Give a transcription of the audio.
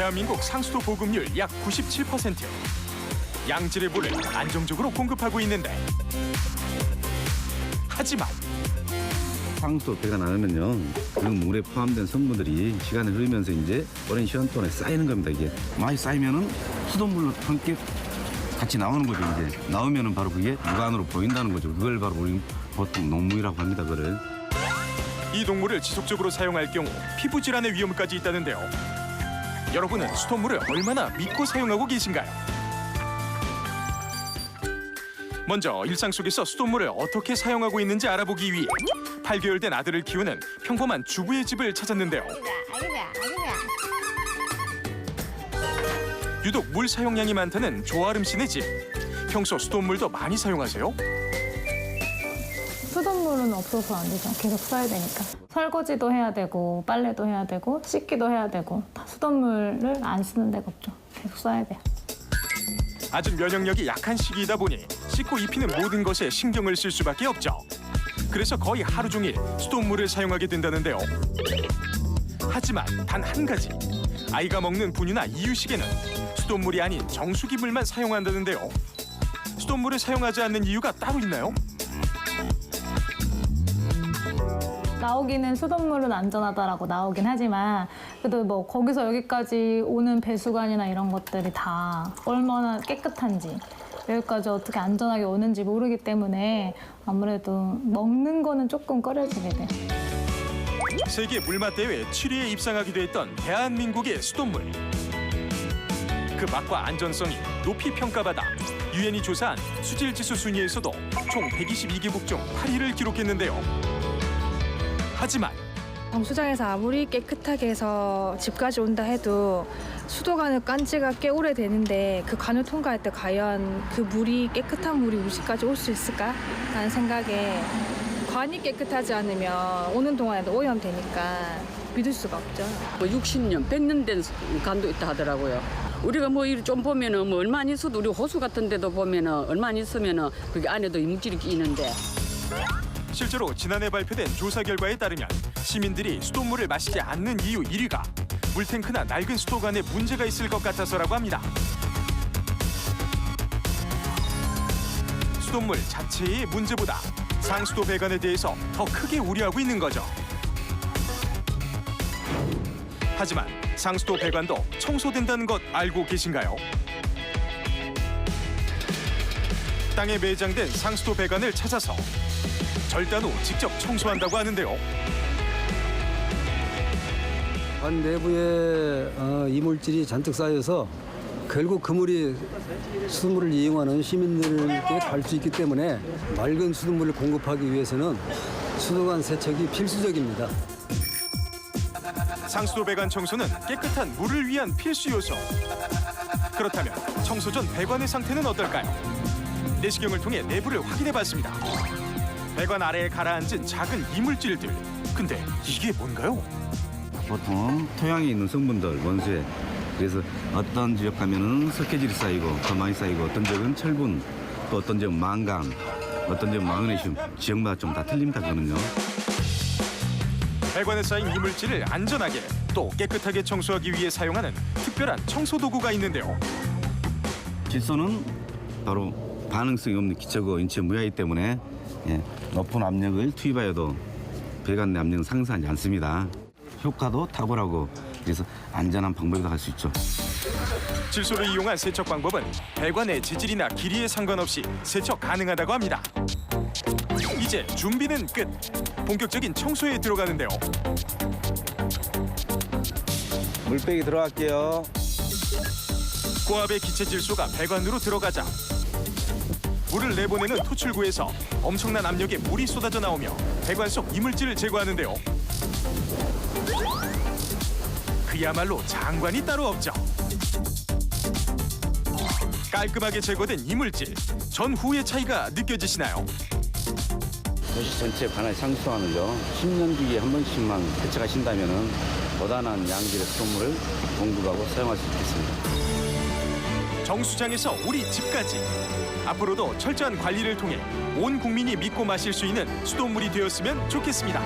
대한민국 상수도 보급률 약 97%. 양질의 물을 안정적으로 공급하고 있는데 하지만 상수도 배가 나오면요, 그 물에 포함된 성분들이 시간이 흐르면서 이제 오랜 시간 동안에 쌓이는 겁니다. 이게 많이 쌓이면은 수돗물로 함께 같이 나오는 거죠. 이제 나오면은 바로 그게 육안으로 보인다는 거죠. 그걸 바로 우리 보통 녹물이라고 합니다. 그걸. 이 녹물을 지속적으로 사용할 경우 피부 질환의 위험까지 있다는데요. 여러분은 수돗물을 얼마나 믿고 사용하고 계신가요? 먼저 일상 속에서 수돗물을 어떻게 사용하고 있는지 알아보기 위해 8개월 된 아들을 키우는 평범한 주부의 집을 찾았는데요. 유독 물 사용량이 많다는 조아름 씨네 집. 평소 수돗물도 많이 사용하세요? 수돗물은 없어서 안 되죠. 계속 써야 되니까. 설거지도 해야 되고 빨래도 해야 되고 씻기도 해야 되고 다 수돗물을 안 쓰는 데가 없죠. 계속 써야 돼요. 아직 면역력이 약한 시기이다 보니 씻고 입히는 모든 것에 신경을 쓸 수밖에 없죠. 그래서 거의 하루 종일 수돗물을 사용하게 된다는데요. 하지만 단 한 가지, 아이가 먹는 분유나 이유식에는 수돗물이 아닌 정수기 물만 사용한다는데요. 수돗물을 사용하지 않는 이유가 따로 있나요? 나오기는 수돗물은 안전하다라고 나오긴 하지만 그래도 뭐 거기서 여기까지 오는 배수관이나 이런 것들이 다 얼마나 깨끗한지 여기까지 어떻게 안전하게 오는지 모르기 때문에 아무래도 먹는 거는 조금 꺼려지게 돼요. 세계 물맛 대회 7위에 입상하기도 했던 대한민국의 수돗물. 그 맛과 안전성이 높이 평가받아 유엔이 조사한 수질지수 순위에서도 총 122개국 중 8위를 기록했는데요. 하지만 정수장에서 아무리 깨끗하게 해서 집까지 온다 해도 수도관을 깐 지가 꽤 오래되는데 그 관을 통과할 때 과연 그 물이 깨끗한 물이 우리 집까지 올 수 있을까? 라는 생각에 관이 깨끗하지 않으면 오는 동안에도 오염되니까 믿을 수가 없죠. 뭐 60년, 100년 된 간도 있다 하더라고요. 우리가 뭐 좀 보면은 뭐 얼마 안 있어도 우리 호수 같은 데도 보면은 얼마 안 있으면은 그게 안에도 이물질이 끼는데. 실제로 지난해 발표된 조사 결과에 따르면 시민들이 수돗물을 마시지 않는 이유 1위가 물탱크나 낡은 수도관에 문제가 있을 것 같아서라고 합니다. 수돗물 자체의 문제보다 상수도 배관에 대해서 더 크게 우려하고 있는 거죠. 하지만 상수도 배관도 청소된다는 것 알고 계신가요? 땅에 매장된 상수도 배관을 찾아서 절단 후 직접 청소한다고 하는데요. 관 내부에 이물질이 잔뜩 쌓여서 결국 그 물이 수돗물을 이용하는 시민들께 갈 수 있기 때문에 맑은 수돗물을 공급하기 위해서는 수도관 세척이 필수적입니다. 상수도 배관 청소는 깨끗한 물을 위한 필수 요소. 그렇다면 청소 전 배관의 상태는 어떨까요? 내시경을 통해 내부를 확인해봤습니다. 배관 아래에 가라앉은 작은 이물질들. 근데 이게 뭔가요? 보통 토양에 있는 성분들, 원소에. 그래서 어떤 지역 가면은 석회질이 쌓이고 더 많이 쌓이고 어떤 지역은 철분, 또 어떤 지역은 망간, 어떤 지역은 마그네슘. 지역마다 좀 다 틀립니다, 그거는요. 배관에 쌓인 이물질을 안전하게 또 깨끗하게 청소하기 위해 사용하는 특별한 청소 도구가 있는데요. 질소는 바로 반응성이 없는 기초고 인체 무해이기 때문에 높은 압력을 투입하여도 배관 내 압력은 상승하지 않습니다. 효과도 탁월하고 그래서 안전한 방법이라고 할 수 있죠. 질소를 이용한 세척 방법은 배관의 재질이나 길이에 상관없이 세척 가능하다고 합니다. 이제 준비는 끝. 본격적인 청소에 들어가는데요. 물빼기 들어갈게요. 고압의 기체 질소가 배관으로 들어가자 물을 내보내는 토출구에서 엄청난 압력의 물이 쏟아져 나오며 배관 속 이물질을 제거하는데요. 그야말로 장관이 따로 없죠. 깔끔하게 제거된 이물질, 전후의 차이가 느껴지시나요? 도시 전체 관할 상수도관을요 10년 주기에 한 번씩만 세척하신다면은 보다는 양질의 수돗물을 공급하고 사용할 수 있겠습니다. 정수장에서 우리 집까지 앞으로도 철저한 관리를 통해 온 국민이 믿고 마실 수 있는 수돗물이 되었으면 좋겠습니다.